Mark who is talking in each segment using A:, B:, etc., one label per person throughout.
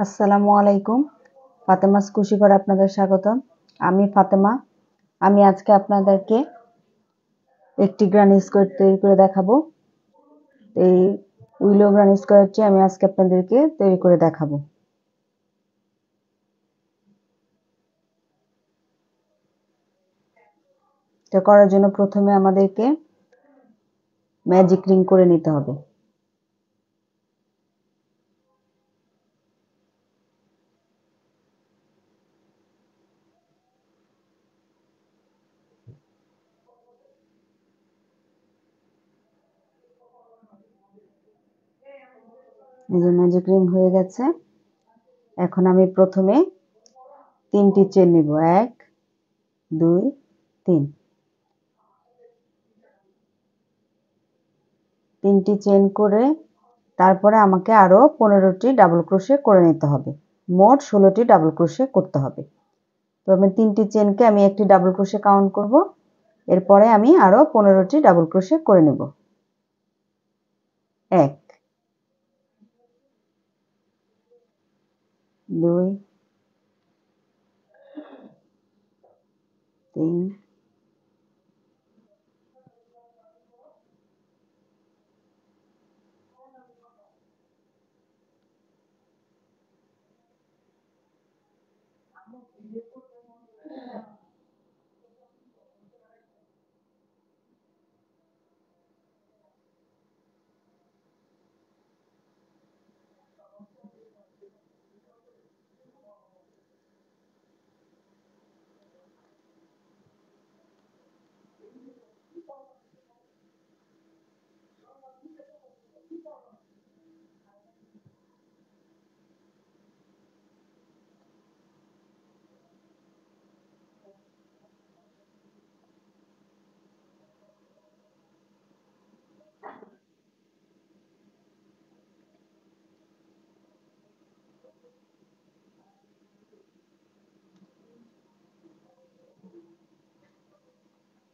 A: আসসালামু আলাইকুম। ফাতেমাস খুশি করে আপনাদের স্বাগতম। আমি ফাতেমা। আমি আজকে আপনাদেরকে একটি গ্রানি স্কোয়ার তৈরি করে দেখাবো। এই উইলো গ্রানি স্কোয়ারটি আমি আজকে আপনাদেরকে তৈরি করে দেখাবো। এটা করার জন্য প্রথমে আমাদেরকে ম্যাজিক রিং করে নিতে হবে। এই যে ম্যাজিক রিং হয়ে গেছে। এখন আমি প্রথমে 3টি চেন নিব। 1 2 3। 3টি চেন করে তারপরে আমাকে আরো 15টি ডাবল ক্রোশে করে নিতে হবে। মোট 16টি ডাবল ক্রোশে করতে হবে। তো আমি 3টি চেনকে আমি একটি ডাবল ক্রোশে কাউন্ট করব। এরপরে আমি আরো 15টি ডাবল ক্রোশে করে নেব। 1 2 3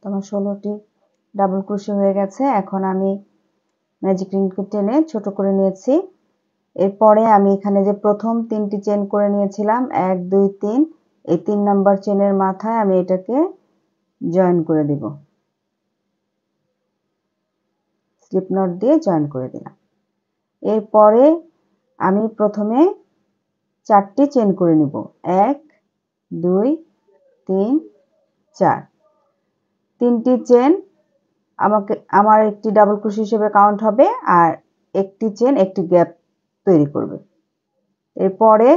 A: তোমার 16টি ডাবল ক্রোশে হয়ে গেছে। এখন আমি ম্যাজিক রিংকে টেনে ছোট করে নিয়েছি। এরপরে আমি এখানে যে প্রথম 3টি চেন করে নিয়েছিলাম 1 2 3, এই 3 নাম্বার চেনের মাথায় আমি এটাকে জয়েন করে দিব। স্লিপ নট দিয়ে জয়েন করে দিলাম। এরপরে আমি প্রথমে 4টি চেন করে নিব। 1 2 3 4। 3টি চেন আমার একটি ডাবল ক্রোশ হিসেবে কাউন্ট হবে আর একটি চেন একটি গ্যাপ তৈরি করবে। এরপরে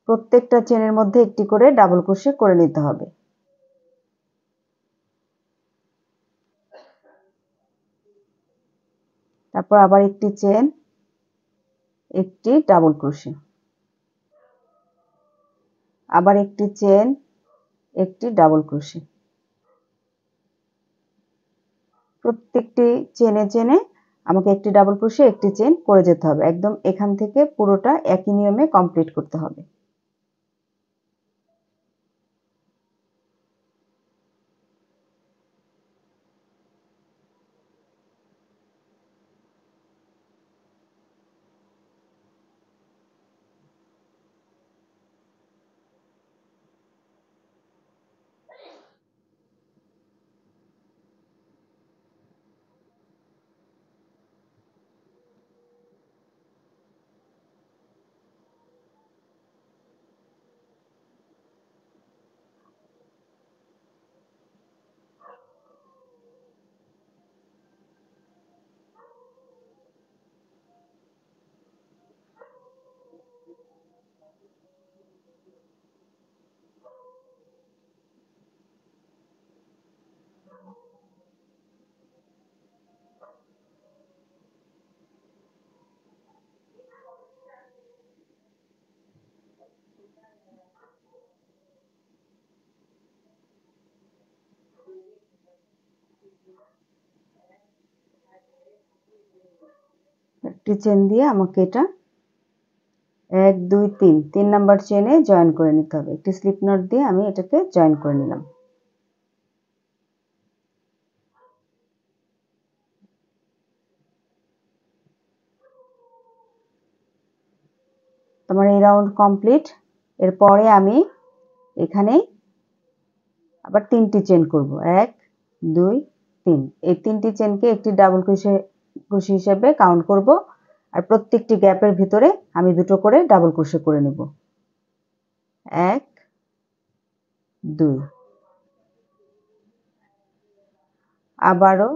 A: প্রত্যেকটা চেনের মধ্যে একটি করে ডাবল ক্রোশে করে নিতে হবে। তারপর আবার একটি চেন, একটি ডাবল ক্রোশে, আবার একটি চেন, একটি ডাবল ক্রোশে। প্রত্যেকটি চেনে চেনে আমাকে একটি ডাবল ক্রোশে একটি চেন করে যেতে হবে। একদম এখান থেকে পুরোটা একই নিয়মে কমপ্লিট করতে হবে। একটি চেন দিয়ে আমাকে এটা 1 2 3, 3 নাম্বার চেনে জয়েন করে নিতে হবে। একটি স্লিপ নট দিয়ে আমি এটাকে জয়েন করে নিলাম। তো আমার এই রাউন্ড কমপ্লিট। এরপরে আমি এখানে আবার 3টি চেন করব, 1 2 3। এই 3টি চেনকে একটি ডাবল ক্রোশে হিসেবে কাউন্ট করব, আর প্রত্যেকটি গ্যাপের ভিতরে আমি দুটো করে ডাবল ক্রোশে করে নেব, 1 2। আবারও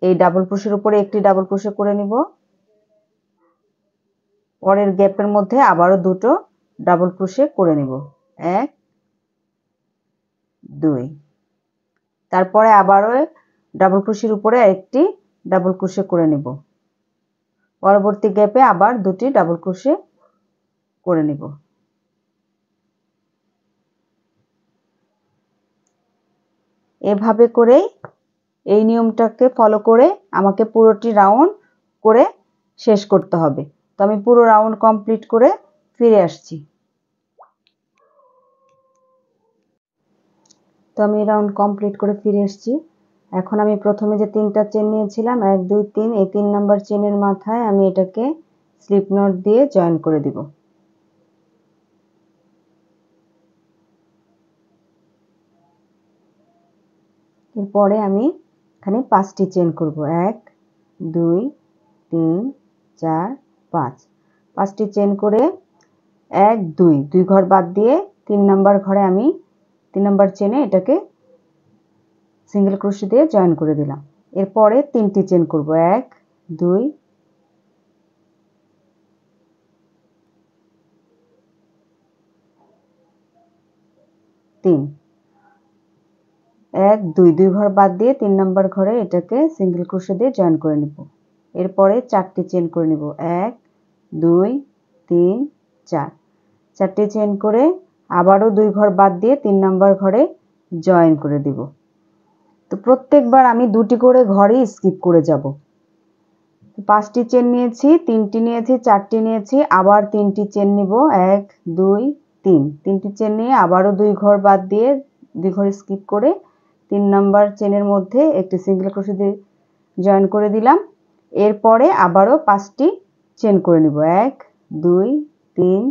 A: এই ডাবল ক্রোশের উপরে একটি ডাবল ক্রোশে করে নিব, পরের গ্যাপের মধ্যে আবারও দুটো ডাবল ক্রোশে করে নিব, 1 2। তারপরে আবারও ডাবল ক্রোশের উপরে একটি ডাবল ক্রোশে করে নিব, পরবর্তী গ্যাপে আবার দুটি ডাবল ক্রোশে করে নিব। এভাবে করে এই নিয়মটাকে ফলো করে আমাকে পুরোটি রাউন্ড করে শেষ করতে হবে। তো আমি পুরো রাউন্ড কমপ্লিট করে ফিরে আসছি। তো আমি রাউন্ড কমপ্লিট করে ফিরে এসেছি। এখন আমি প্রথমে যে 3টা চেন নিয়েছিলাম 1 2 3, এই 3 নাম্বার চেনের মাথায় আমি এটাকে স্লিপ নট দিয়ে জয়েন করে দিব। এরপরে আমি এখানে 5টি চেন করব, 1 2 3 4 5। 5টি চেন করে 1 2 2 ঘর বাদ দিয়ে 3 নাম্বার ঘরে আমি 3 নাম্বার চেনে এটাকে সিঙ্গেল ক্রোশে দিয়ে জয়েন করে দিলাম। এরপরে 3টি চেন করব, 1 2 3, 1 2 2 ঘর বাদ দিয়ে 3 নাম্বার ঘরে এটাকে সিঙ্গেল ক্রোশে দিয়ে জয়েন করে নিব। এরপরে 4টি চেন করে নিব, 1 2 3 4। 4টি চেন করে আবারও 2 ঘর বাদ দিয়ে 3 নাম্বার ঘরে জয়েন করে দিব। তো প্রত্যেকবার আমি দুটি করে ঘরই স্কিপ করে যাব। 5টি চেন নিয়েছি, 3টি নিয়েছি, 4টি নিয়েছি, আবার 3টি চেন নিব, 1 2 3। 3টি চেন নিয়ে আবারও 2 ঘর বাদ দিয়ে 2 ঘর স্কিপ করে 3 নাম্বার চেনের মধ্যে একটি সিঙ্গেল ক্রোশে দিয়ে জয়েন করে দিলাম। এরপরে আবারও 5টি চেন করে নিব, 1 2 3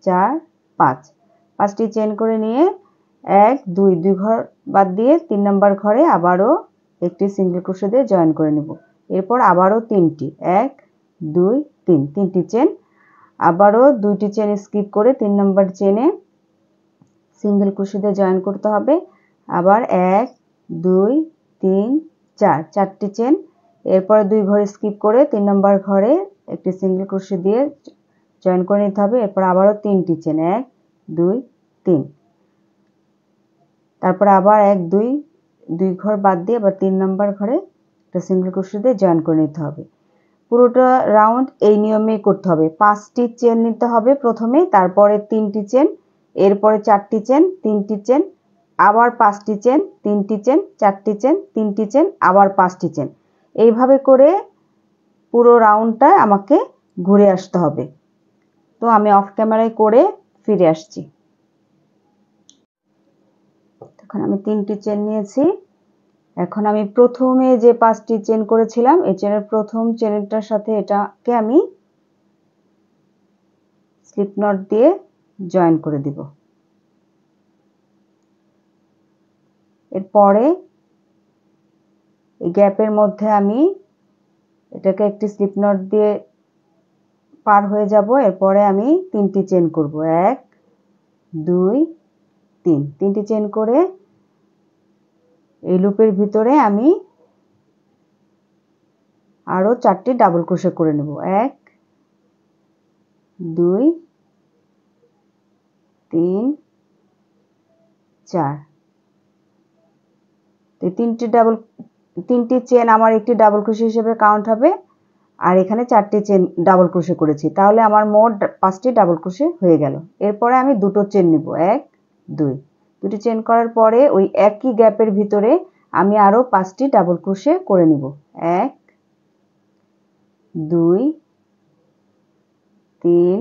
A: 4 5। 5টি চেন করে নিয়ে 1 2 2 ঘর বাদ দিয়ে 3 নাম্বার ঘরে আবারও একটি সিঙ্গেল ক্রোশে দিয়ে জয়েন করে নিব। এরপর আবারও 3টি, 1 2 3, 3টি চেন, আবারও 2টি চেন স্কিপ করে 3 নাম্বার চেনে সিঙ্গেল ক্রোশে দিয়ে জয়েন করতে হবে। আবার 1 2 3 4, 4টি চেন, এরপরে 2 ঘর স্কিপ করে 3 নাম্বার ঘরে একটি সিঙ্গেল ক্রোশে দিয়ে জয়েন করে নিতে হবে। এরপর আবারও 3টি চেন, 1 2 3। তারপর আবার 1 2 2 ঘর বাদ দিয়ে আবার 3 নাম্বার ঘরে একটা সিঙ্গেল ক্রোশে দিয়ে জয়েন করে নিতে হবে। পুরোটা রাউন্ড এই নিয়মেই করতে হবে। 5টি চেন নিতে হবে প্রথমে, তারপরে 3টি চেন, এরপরে 4টি চেন, 3টি চেন, আবার 5টি চেন, 3টি চেন, 4টি চেন, 3টি চেন, আবার 5টি চেন। এইভাবে করে পুরো রাউন্ডটা আমাকে ঘুরে আসতে হবে। তো আমি অফ ক্যামেরায় করে ফিরে আসছি। তখন আমি 3টি চেন নিয়েছি। এখন আমি প্রথমে যে 5টি চেন করেছিলাম এই চেনের প্রথম চেনটার সাথে এটাকে আমি স্লিপ নট দিয়ে জয়েন করে দিব। এরপরে এই গ্যাপের মধ্যে আমি এটাকে একটি স্লিপ নট দিয়ে পার হয়ে যাব। এরপরে আমি 3টি চেন করব, 1 2 3। 3টি চেন করে এই লুপের ভিতরে আমি আরো 4টি ডাবল ক্রোশে করে নেব, 1 2 3 4। তো 3টি চেন আমার একটি ডাবল ক্রোশে হিসেবে কাউন্ট হবে, আর এখানে 4টি চেন ডাবল ক্রোশে করেছি, তাহলে আমার মোট 5টি ডাবল ক্রোশে হয়ে গেল। এরপরে আমি দুটো চেন নিব, 1 2। দুটি চেন করার পরে ওই একই গ্যাপের ভিতরে আমি আরো 5টি ডাবল ক্রোশে করে নিব, 1 2 3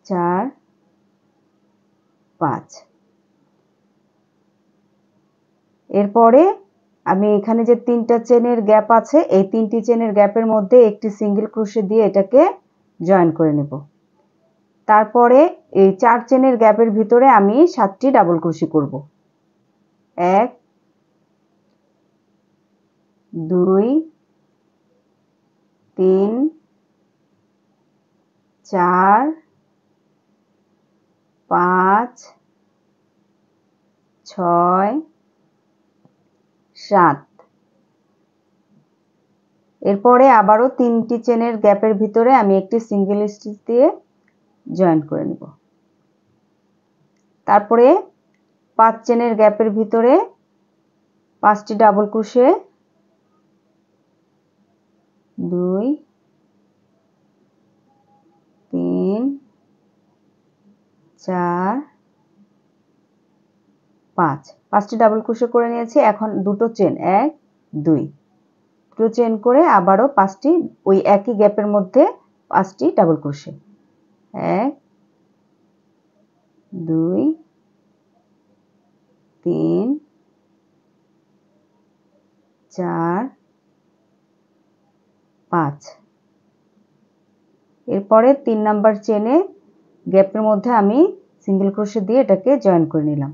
A: 4 5। এরপরে আমি এখানে যে 3টা চেনের গ্যাপ আছে এই 3টি চেনের গ্যাপের মধ্যে একটি সিঙ্গেল ক্রোশে দিয়ে এটাকে জয়েন করে নেব। তারপরে এই 4 চেনের গ্যাপের ভিতরে আমি 7টি ডাবল ক্রোশে করব। 1 2 3 4 5 6 7। এরপরে আবারও 3টি চেনের গ্যাপের ভিতরে আমি একটি সিঙ্গেল স্টিচ দিয়ে জয়েন করে নেব। তারপরে 5 চেনের গ্যাপের ভিতরে 5টি ডাবল ক্রোশে 2 3 4 5। 5টি ডাবল ক্রোশে করে নিয়েছি। এখন দুটো চেন 1 2 দুটো চেন করে আবারও 5টি ওই একই গ্যাপের মধ্যে 5টি ডাবল ক্রোশে 1 2 3 4 5। এরপরে 3 নাম্বার চেনে গ্যাপের মধ্যে আমি সিঙ্গেল ক্রোশে দিয়ে এটাকে জয়েন করে নিলাম।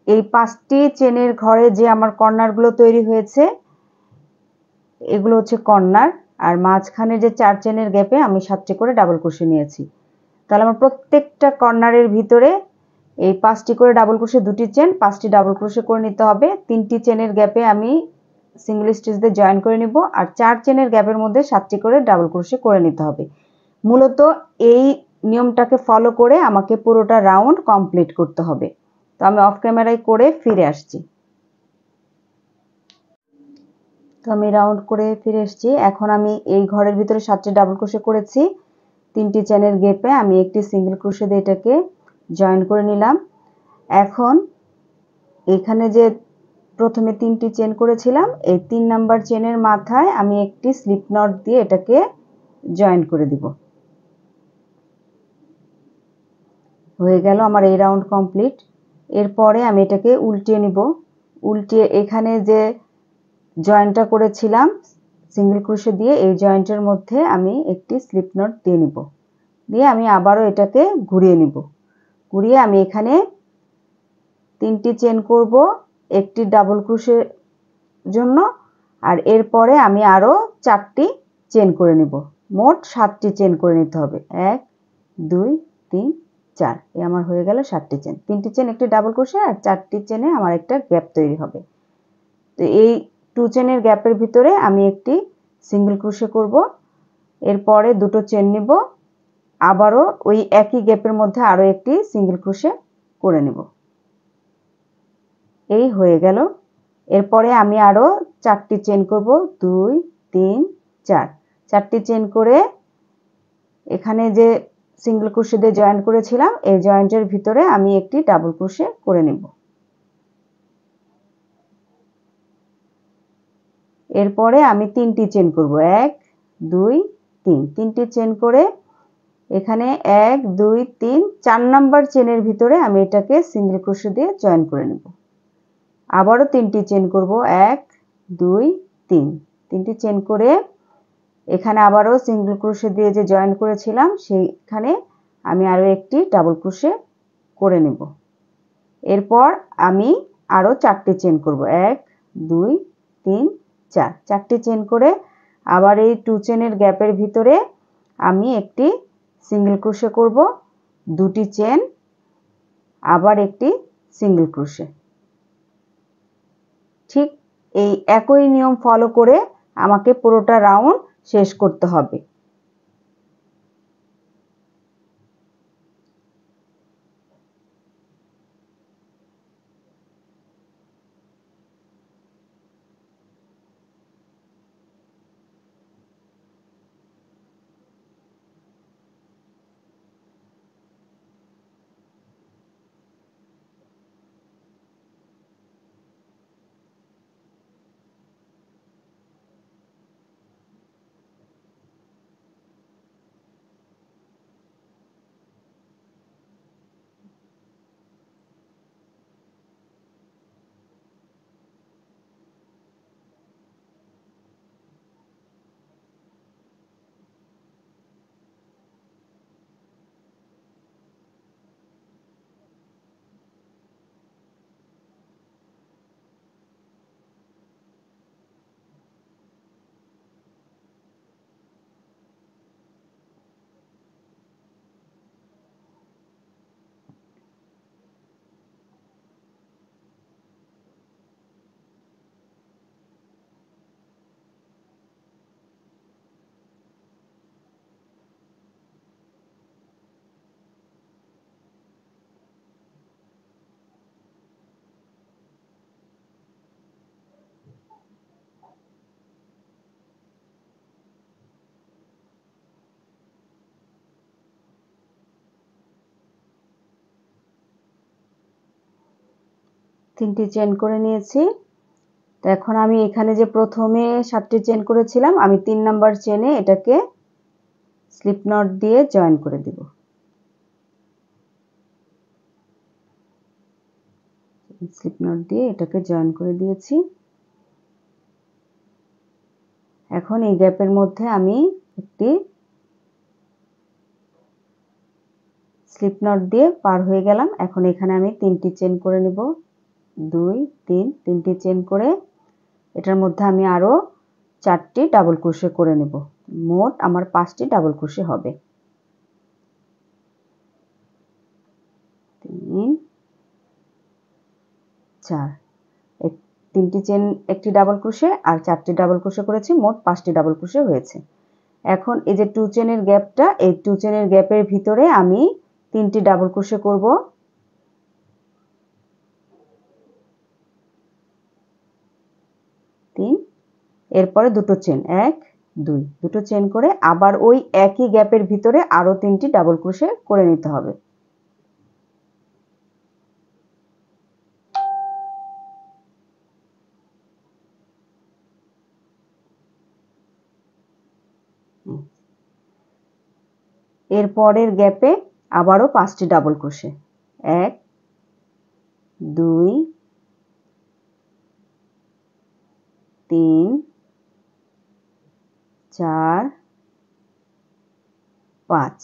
A: এই 5টি চেনের ঘরে যে আমার কর্নারগুলো তৈরি হয়েছে এগুলো হচ্ছে কর্নার, আর মাঝখানে যে 4 চেনের গ্যাপে আমি 7টি করে ডাবল ক্রোশে নিয়েছি। তাহলে আমার প্রত্যেকটা কর্নারের ভিতরে এই 5টি করে ডাবল ক্রোশে 2টি চেন 5টি ডাবল ক্রোশে করে নিতে হবে। 3টি চেনের গ্যাপে আমি সিঙ্গেল স্টিচ দিয়ে জয়েন করে নিব, আর 4 চেনের গ্যাপের মধ্যে 7টি করে ডাবল ক্রোশে করে নিতে হবে। মূলত এই নিয়মটাকে ফলো করে আমাকে পুরোটা রাউন্ড কমপ্লিট করতে হবে। তো আমি অফ ক্যামেরায় করে ফিরে আসছি। তো আমি রাউন্ড করে ফিরে এসেছি। এখন আমি এই ঘরের ভিতরে 7টি ডাবল ক্রোশে করেছি। 3টি চেনের গ্যাপে আমি একটি সিঙ্গেল ক্রোশে দিয়ে এটাকে জয়েন করে নিলাম। এখন এখানে যে প্রথমে 3টি চেন করেছিলাম এই 3 নাম্বার চেনের মাথায় আমি একটি স্লিপ নট দিয়ে এটাকে জয়েন করে দিব। হয়ে গেল আমার এই রাউন্ড কমপ্লিট। এরপরে আমি এটাকে উল্টিয়ে নিব। উল্টিয়ে এখানে যে জয়েন্টটা করেছিলাম সিঙ্গেল ক্রোশে দিয়ে এই জয়েন্টের মধ্যে আমি একটি স্লিপ নট দিয়ে নিব। দিয়ে আমি আবারও এটাকে ঘুরিয়ে নিব। ঘুরিয়ে আমি এখানে 3টি চেন করব একটি ডাবল ক্রোশের জন্য, আর এরপরে আমি আরো 4টি চেন করে নিব। মোট 7টি চেন করে নিতে হবে। 1 2 3 4। এই আমার হয়ে গেল 7টি চেন। 3টি চেন একটি ডাবল ক্রোশে আর 4টি চেনে আমার একটা গ্যাপ তৈরি হবে। তো এই 2 চেনের গ্যাপের ভিতরে আমি একটি সিঙ্গেল ক্রোশে করব। এরপরে দুটো চেন নিব, আবারও ওই একই গ্যাপের মধ্যে আরো একটি সিঙ্গেল ক্রোশে করে নেব। এই হয়ে গেল। এরপরে আমি আরো 4টি চেন করব। 2 3 4। 4টি চেন করে এখানে যে সিঙ্গেল ক্রোশে দিয়ে জয়েন করেছিলাম এই জয়েন্টের ভিতরে আমি একটি ডাবল ক্রোশে করে নেব। এরপরে আমি 3টি চেন করব। 1 2 3। 3টি চেন করে এখানে 1 2 3 4 নাম্বার চেনের ভিতরে আমি এটাকে সিঙ্গেল ক্রোশে দিয়ে জয়েন করে নেব। আবারও 3টি চেন করব। 1 2 3। 3টি চেন করে এখানে আবারও সিঙ্গেল ক্রোশে দিয়ে যে জয়েন করেছিলাম সেইখানে আমি আরো একটি ডাবল ক্রোশে করে নেব। এরপর আমি আরো 4টি চেন করব। 1 2 3 4। 4টি চেন করে আবার এই 2 চেনের গ্যাপের ভিতরে আমি একটি সিঙ্গেল ক্রোশে করব, 2টি চেন, আবার একটি সিঙ্গেল ক্রোশে। ঠিক এই একই নিয়ম ফলো করে আমাকে পুরোটা রাউন্ড শেষ করতে হবে। 3টি চেন করে নিয়েছি। তো এখন আমি এখানে যে প্রথমে 7টি চেন করেছিলাম, আমি 3 নাম্বার চেনে এটাকে স্লিপ নট দিয়ে জয়েন করে দিব। স্লিপ নট দিয়ে এটাকে জয়েন করে দিয়েছি। এখন এই গ্যাপের মধ্যে আমি একটি স্লিপ নট দিয়ে পার হয়ে গেলাম। এখন এখানে আমি 3টি চেন করে নিব, 2 3, 3টি চেন করে এটার মধ্যে আমি আরো 4টি ডাবল ক্রোশে করে নেব। মোট আমার 5টি ডাবল ক্রোশে হবে। 3 4, 3টি চেন, একটি ডাবল ক্রোশে আর 4টি ডাবল ক্রোশে করেছি, মোট 5টি ডাবল ক্রোশে হয়েছে। এখন এই যে 2 চেনের গ্যাপটা, এই 2 চেনের গ্যাপের ভিতরে আমি 3টি ডাবল ক্রোশে করব। 3, এরপরে দুটো চেন, 1 2, দুটো চেন করে আবার ওই একই গ্যাপের ভিতরে আরো 3টি ডাবল ক্রোশে করে নিতে হবে। এর পরের গ্যাপে আবারও 5টি ডাবল ক্রোশে, 1 2 3 4 5।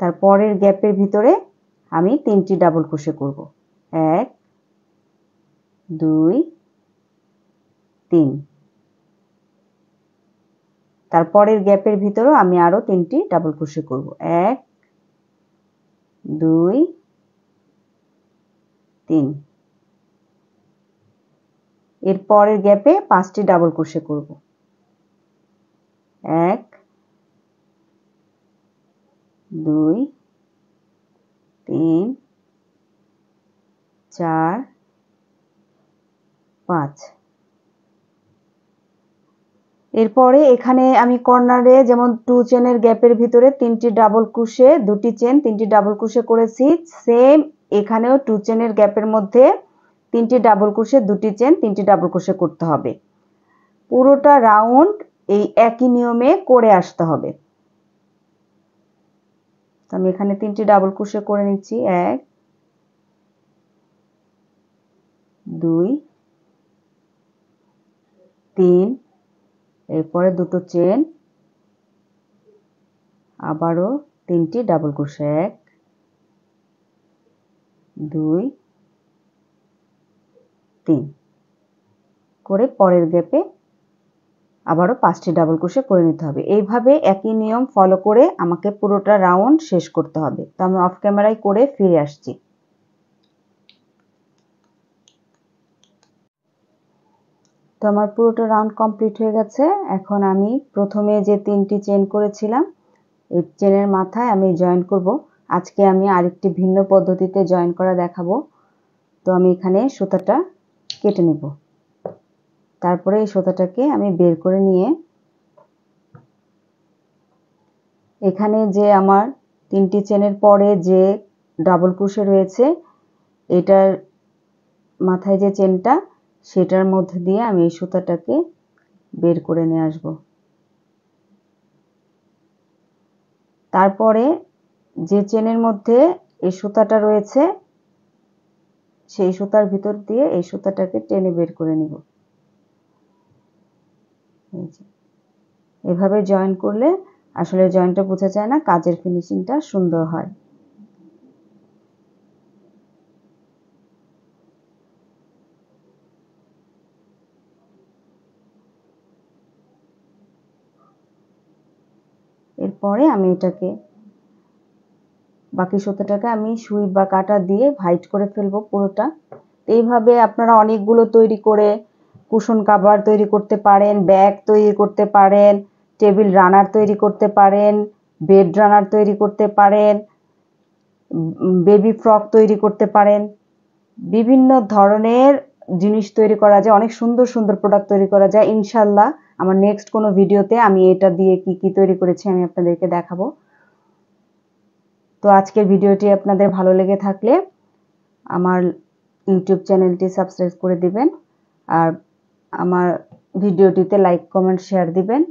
A: তারপরের গ্যাপের ভিতরে আমি 3টি ডাবল ক্রোশে করব, 1 2 3। তারপরের গ্যাপের ভিতরেও আমি আরো 3টি ডাবল ক্রোশে করব, 1 2 3। এর পরের গ্যাপে 5টি ডাবল ক্রোশে করব, 1 2 3 4 5। এরপরে এখানে আমি কর্নারে যেমন 2 চেনের গ্যাপের ভিতরে 3টি ডাবল ক্রোশে, 2টি চেন, 3টি ডাবল ক্রোশে করেছি, সেম এখানেও 2 চেনের গ্যাপের মধ্যে 3টি ডাবল ক্রোশে, 2টি চেন, 3টি ডাবল ক্রোশে করতে হবে। পুরোটা রাউন্ড এই একই নিয়মে করে আসতে হবে। তো আমি এখানে 3টি ডাবল ক্রোশে করে নিচ্ছি, 1 2 3, এরপরে দুটো চেন, আবারও 3টি ডাবল ক্রোশে, 1 2 3 করে পরের গ্যাপে আবারও 5টি ডাবল ক্রোশে করে নিতে হবে। এইভাবে একই নিয়ম ফলো করে আমাকে পুরোটা রাউন্ড শেষ করতে হবে। তো আমি অফ ক্যামেরায় করে ফিরে আসছি। তো আমার পুরোটা রাউন্ড কমপ্লিট হয়ে গেছে। এখন আমি প্রথমে যে 3টি চেন করেছিলাম, এই চেনের মাথায় আমি জয়েন করব। আজকে আমি আরেকটি ভিন্ন পদ্ধতিতে জয়েন করা দেখাবো। তো আমি এখানে সুতাটা কেটে নেব। তারপরে এই সুতাটাকে আমি বের করে নিয়ে এখানে যে আমার 3টি চেনের পরে যে ডাবল ক্রোশে রয়েছে, এটার মাথায় যে চেনটা, সেটার মধ্যে দিয়ে আমি এই সুতাটাকে বের করে নিয়ে আসব। তারপরে যে চেনের মধ্যে এই সুতাটা রয়েছে, সেই সুতার ভিতর দিয়ে এই সুতাটাকে টেনে বের করে নিব। এভাবে জয়েন করলে আসলে জয়েনটা বোঝা যায় না, কাজের ফিনিশিংটা সুন্দর হয়। এরপরে আমি এটাকে বাকি সুতাটাকে আমি সুই বা কাঁটা দিয়ে ভাইট করে ফেলবো পুরোটা। এইভাবে আপনারা অনেকগুলো তৈরি করে কুশন কভার তৈরি করতে পারেন, ব্যাগ তৈরি করতে পারেন, টেবিল রানার তৈরি করতে পারেন, বেড রানার তৈরি করতে পারেন, বেবি ফ্রক তৈরি করতে পারেন। বিভিন্ন ধরনের জিনিস তৈরি করা যায়, অনেক সুন্দর সুন্দর প্রোডাক্ট তৈরি করা যায়। ইনশাল্লাহ আমার নেক্সট কোনো ভিডিওতে আমি এটা দিয়ে কি কি তৈরি করেছি আমি আপনাদেরকে দেখাবো। তো আজকের ভিডিওটি আপনাদের ভালো লেগে থাকলে আমার ইউটিউব চ্যানেলটি সাবস্ক্রাইব করে দিবেন আর আমার ভিডিওটিতে লাইক কমেন্ট শেয়ার দিবেন।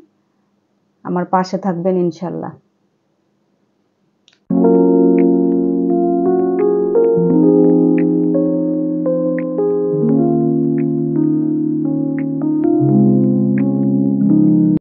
A: আমার পাশে থাকবেন ইনশাল্লাহ।